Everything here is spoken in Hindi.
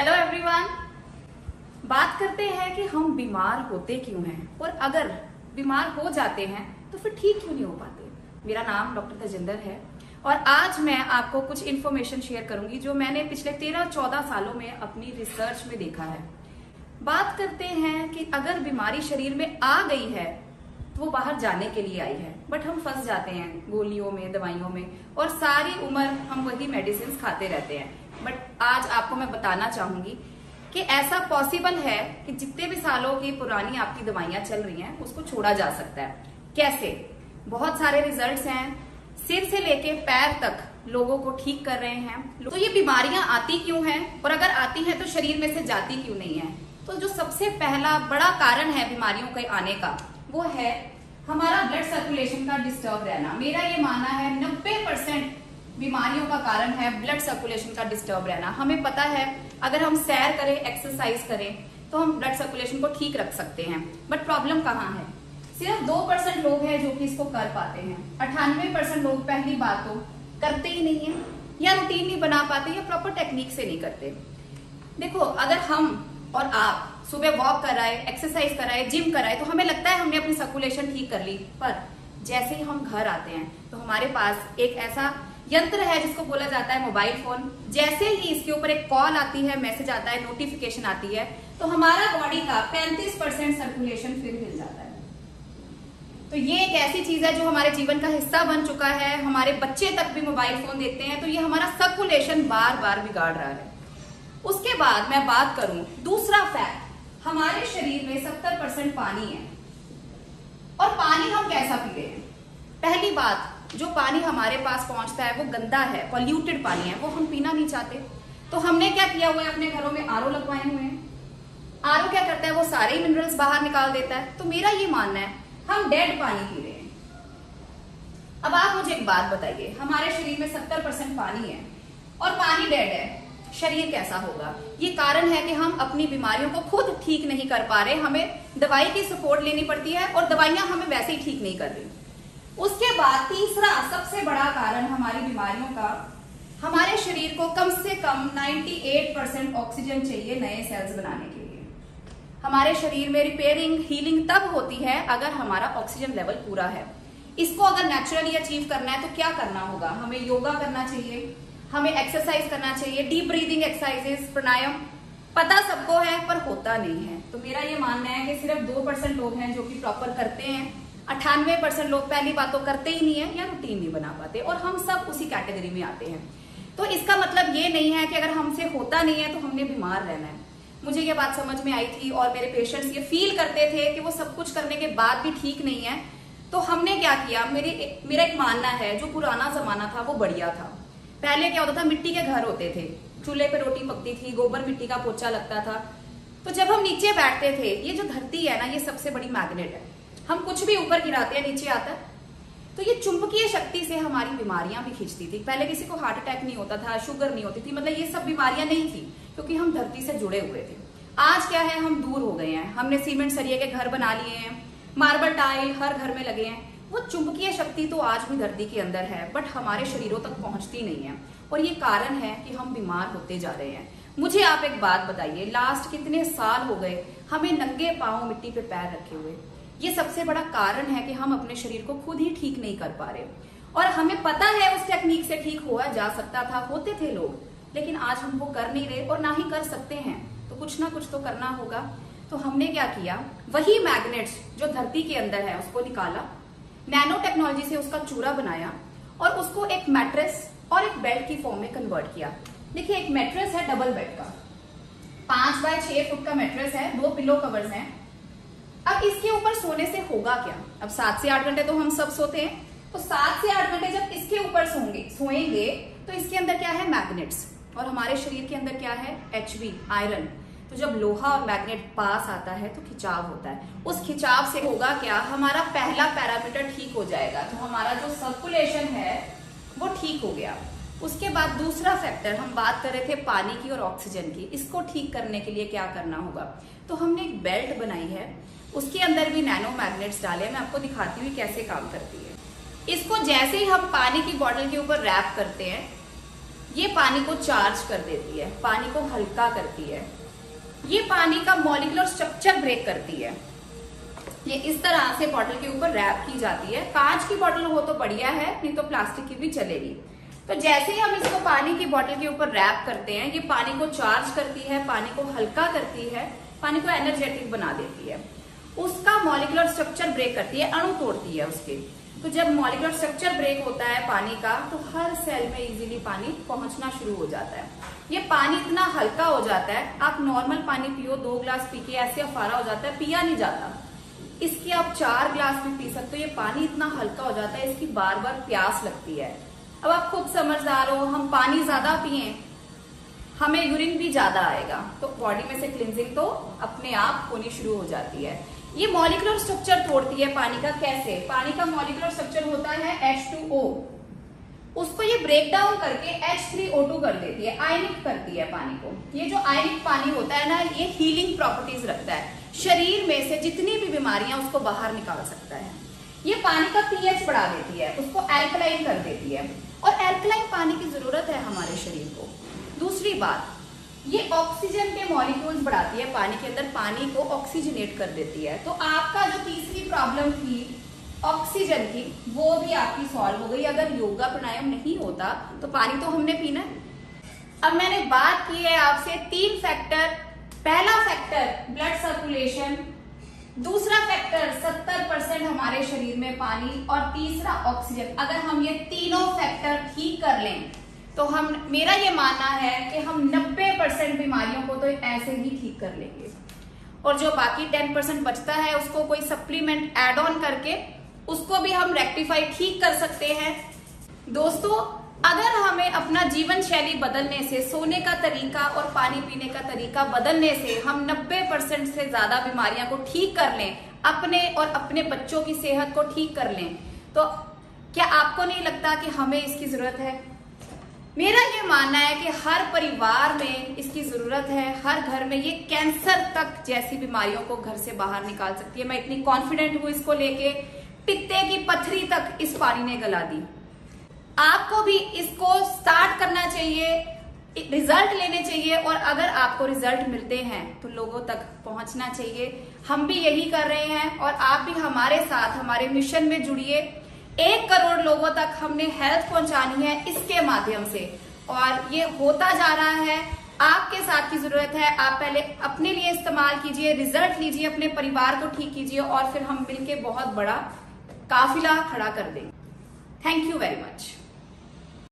Hello everyone. बात करते हैं कि हम बीमार होते क्यों हैं और अगर बीमार हो जाते हैं तो फिर ठीक क्यों नहीं हो पाते। मेरा नाम डॉक्टर तजिंदर है और आज मैं आपको कुछ इन्फॉर्मेशन शेयर करूंगी जो मैंने पिछले 13-14 सालों में अपनी रिसर्च में देखा है। बात करते हैं कि अगर बीमारी शरीर में आ गई है तो वो बाहर जाने के लिए आई है, बट हम फंस जाते हैं गोलियों में, दवाइयों में, और सारी उम्र हम वही मेडिसिन खाते रहते हैं। बट आज आपको मैं बताना चाहूंगी कि ऐसा पॉसिबल है कि जितने भी सालों की पुरानी आपकी दवाइयां चल रही हैं उसको छोड़ा जा सकता है। कैसे? बहुत सारे रिजल्ट्स हैं, सिर से लेके पैर तक लोगों को ठीक कर रहे हैं। तो ये बीमारियां आती क्यों हैं और अगर आती हैं तो शरीर में से जाती क्यों नहीं है? तो जो सबसे पहला बड़ा कारण है बीमारियों के आने का वो है हमारा ब्लड सर्कुलेशन का डिस्टर्ब रहना। मेरा ये मानना है 90% बीमारियों का कारण है ब्लड सर्कुलेशन का डिस्टर्ब रहना। हमें पता है अगर हम सैर करें, एक्सरसाइज करें तो हम ब्लड सर्कुलेशन को ठीक रख सकते हैं, बट प्रॉब्लम कहाँ है? सिर्फ 2% लोग हैं जो कि इसको कर पाते हैं। 98% लोग पहली बात तो करते ही नहीं है या रूटीन नहीं बना पाते या प्रॉपर टेक्निक से नहीं करते। देखो, अगर हम और आप सुबह वॉक कराए, एक्सरसाइज कराए, जिम कराए तो हमें लगता है हमने अपनी सर्कुलेशन ठीक कर ली, पर जैसे ही हम घर आते हैं तो हमारे पास एक ऐसा यंत्र है जिसको बोला जाता है मोबाइल फोन। जैसे ही इसके ऊपर एक कॉल आती है, मैसेज आता है, नोटिफिकेशन आती है, तो हमारा बॉडी का 35% सर्कुलेशन फिर हिल जाता है। तो ये एक ऐसी चीज है जो हमारे जीवन का हिस्सा बन चुका है। हमारे बच्चे तक भी मोबाइल फोन देखते हैं, तो ये हमारा सर्कुलेशन बार बार बिगाड़ रहा है। उसके बाद मैं बात करूं दूसरा फैक्ट, हमारे शरीर में 70% पानी है। और पानी हम कैसा पीते हैं? पहली बात, जो पानी हमारे पास पहुंचता है वो गंदा है, पॉल्यूटेड पानी है, वो हम पीना नहीं चाहते। तो हमने क्या किया हुआ है, अपने घरों में आरओ लगवाए हुए हैं। आरओ क्या करता है, वो सारे मिनरल्स बाहर निकाल देता है। तो मेरा ये मानना है हम डेड पानी पी रहे हैं। अब आप मुझे एक बात बताइए, हमारे शरीर में 70% पानी है और पानी डेड है, शरीर कैसा होगा? ये कारण है कि हम अपनी बीमारियों को खुद ठीक नहीं कर पा रहे, हमें दवाई की सपोर्ट लेनी पड़ती है और दवाइयां हमें वैसे ही ठीक नहीं कर रही। उसके बाद तीसरा सबसे बड़ा कारण हमारी बीमारियों का, हमारे शरीर को कम से कम 98% ऑक्सीजन चाहिए नए सेल्स बनाने के लिए। हमारे शरीर में रिपेयरिंग, हीलिंग तब होती है अगर हमारा ऑक्सीजन लेवल पूरा है। इसको अगर नेचुरली अचीव करना है तो क्या करना होगा? हमें योगा करना चाहिए, हमें एक्सरसाइज करना चाहिए, डीप ब्रीदिंग एक्सरसाइजेस, प्राणायाम। पता सबको है पर होता नहीं है। तो मेरा ये मानना है कि सिर्फ 2% लोग हैं जो कि प्रॉपर करते हैं। 98% लोग पहली बात तो करते ही नहीं है या रूटीन नहीं बना पाते, और हम सब उसी कैटेगरी में आते हैं। तो इसका मतलब ये नहीं है कि अगर हमसे होता नहीं है तो हमने बीमार रहना है। मुझे ये बात समझ में आई थी और मेरे पेशेंट्स ये फील करते थे कि वो सब कुछ करने के बाद भी ठीक नहीं है। तो हमने क्या किया, मेरा एक मानना है जो पुराना जमाना था वो बढ़िया था। पहले क्या होता था, मिट्टी के घर होते थे, चूल्हे पे रोटी पकती थी, गोबर मिट्टी का पोछा लगता था। तो जब हम नीचे बैठते थे, ये जो धरती है ना, ये सबसे बड़ी मैग्नेट है। हम कुछ भी ऊपर गिराते हैं नीचे आता है। तो ये चुंबकीय शक्ति से हमारी बीमारियां भी खींचती थी। पहले किसी को हार्ट अटैक नहीं होता था, शुगर नहीं होती थी, मतलब ये सब बीमारियां नहीं थी क्योंकि हम धरती से जुड़े हुए थे। आज क्या है, हम दूर हो गए हैं। हमने सीमेंट सरिये के घर बना लिए हैं, मार्बल टाइल हर घर में लगे हैं। वो चुंबकीय शक्ति तो आज भी धरती के अंदर है, बट हमारे शरीरों तक पहुंचती नहीं है, और ये कारण है कि हम बीमार होते जा रहे हैं। मुझे आप एक बात बताइए, लास्ट कितने साल हो गए हमें नंगे पांव मिट्टी पे पैर रखे हुए? ये सबसे बड़ा कारण है कि हम अपने शरीर को खुद ही ठीक नहीं कर पा रहे। और हमें पता है उस टेक्निक से ठीक हुआ जा सकता था, होते थे लोग, लेकिन आज हम वो कर नहीं रहे और ना ही कर सकते हैं। तो कुछ ना कुछ तो करना होगा। तो हमने क्या किया, वही मैग्नेट्स जो धरती के अंदर है उसको निकाला, नैनो टेक्नोलॉजी से उसका चूरा बनाया और उसको एक मैट्रेस और एक बेड की फॉर्म में कन्वर्ट किया। देखिए, एक मैट्रेस है डबल बेड का, 5 बाय 6 फुट का मैट्रेस है, 2 पिलो कवर्स हैं। अब इसके ऊपर सोने से होगा क्या? अब 7 से 8 घंटे तो हम सब सोते हैं, तो 7 से 8 घंटे जब इसके ऊपर सोएंगे तो इसके अंदर क्या है, मैग्नेट्स, और हमारे शरीर के अंदर क्या है, Hb, आयरन। तो जब लोहा और मैग्नेट पास आता है तो खिंचाव होता है। उस खिंचाव से होगा क्या, हमारा पहला पैरामीटर ठीक हो जाएगा, तो हमारा जो सर्कुलेशन है वो ठीक हो गया। उसके बाद दूसरा फैक्टर, हम बात कर रहे थे पानी की और ऑक्सीजन की, इसको ठीक करने के लिए क्या करना होगा? तो हमने एक बेल्ट बनाई है, उसके अंदर भी नैनो मैग्नेट्स डाले हैं। मैं आपको दिखाती हूँ कैसे काम करती है। इसको जैसे ही हम पानी की बॉटल के ऊपर रैप करते हैं ये पानी को चार्ज कर देती है, पानी को हल्का करती है, ये पानी का मॉलिक्यूलर स्ट्रक्चर ब्रेक करती है। ये इस तरह से बॉटल के ऊपर रैप की जाती है। कांच की बॉटल हो तो बढ़िया है, नहीं तो प्लास्टिक की भी चलेगी। तो जैसे ही हम इसको पानी की बॉटल के ऊपर रैप करते हैं, ये पानी को चार्ज करती है, पानी को हल्का करती है, पानी को एनर्जेटिक बना देती है, उसका मॉलिक्यूलर स्ट्रक्चर ब्रेक करती है, अणु तोड़ती है उसके। तो जब मॉलिक्यूलर स्ट्रक्चर ब्रेक होता है पानी का, तो हर सेल में इजीली पानी पहुंचना शुरू हो जाता है। ये पानी इतना हल्का हो जाता है, आप नॉर्मल पानी पियो, 2 ग्लास पी के ऐसे अफारा हो जाता है, पिया नहीं जाता। इसकी आप 4 ग्लास भी पी सकते हो। ये पानी इतना हल्का हो जाता है, इसकी बार बार प्यास लगती है। अब आप खुद समझदार हो, हम पानी ज्यादा पिए, हमें यूरिन भी ज्यादा आएगा, तो बॉडी में से क्लिनजिंग तो अपने आप होनी शुरू हो जाती है। ये मॉलिक्यूलर स्ट्रक्चर तोड़ती है पानी का। कैसे? पानी का मॉलिक्यूलर स्ट्रक्चर होता है H2O, उसको ये ब्रेक डाउन करके H3O2 कर देती है, आयनिक करती है पानी को। ये जो आयनिक पानी होता है ना, ये हीलिंग प्रॉपर्टीज रखता है, शरीर में से जितनी भी बीमारियां उसको बाहर निकाल सकता है। ये पानी का pH बढ़ा देती है, उसको एल्कलाइन कर देती है, और एल्कलाइन पानी की जरूरत है हमारे शरीर को। दूसरी बात, ये ऑक्सीजन के मॉलिक्यूल्स बढ़ाती है पानी के अंदर, पानी को ऑक्सीजनेट कर देती है। तो आपका जो तीसरी प्रॉब्लम थी ऑक्सीजन की, वो भी आपकी सॉल्व हो गई। अगर योगा प्राणायाम नहीं होता तो पानी तो हमने पीना है। अब मैंने बात की है आपसे 3 फैक्टर। पहला फैक्टर ब्लड सर्कुलेशन, दूसरा फैक्टर 70% हमारे शरीर में पानी, और तीसरा ऑक्सीजन। अगर हम ये तीनों फैक्टर ठीक कर लें तो मेरा ये मानना है कि हम 90% बीमारियों को तो ऐसे ही ठीक कर लेंगे, और जो बाकी 10% बचता है उसको कोई सप्लीमेंट ऐड ऑन करके उसको भी हम रेक्टिफाई ठीक कर सकते हैं। दोस्तों, अगर हमें अपना जीवन शैली बदलने से, सोने का तरीका और पानी पीने का तरीका बदलने से हम 90% से ज्यादा बीमारियां को ठीक कर लें, अपने और अपने बच्चों की सेहत को ठीक कर लें, तो क्या आपको नहीं लगता कि हमें इसकी जरूरत है? मेरा ये मानना है कि हर परिवार में इसकी जरूरत है। हर घर में ये कैंसर तक जैसी बीमारियों को घर से बाहर निकाल सकती है। मैं इतनी कॉन्फिडेंट हूं इसको लेके। पित्ते की पथरी तक इस पानी ने गला दी। आपको भी इसको स्टार्ट करना चाहिए, रिजल्ट लेने चाहिए, और अगर आपको रिजल्ट मिलते हैं तो लोगों तक पहुंचना चाहिए। हम भी यही कर रहे हैं, और आप भी हमारे साथ हमारे मिशन में जुड़िए। 1 करोड़ लोगों तक हमने हेल्थ पहुंचानी है इसके माध्यम से, और ये होता जा रहा है। आपके साथ की जरूरत है। आप पहले अपने लिए इस्तेमाल कीजिए, रिजल्ट लीजिए, अपने परिवार को ठीक कीजिए, और फिर हम मिलके बहुत बड़ा काफिला खड़ा कर देंगे। Thank you very much.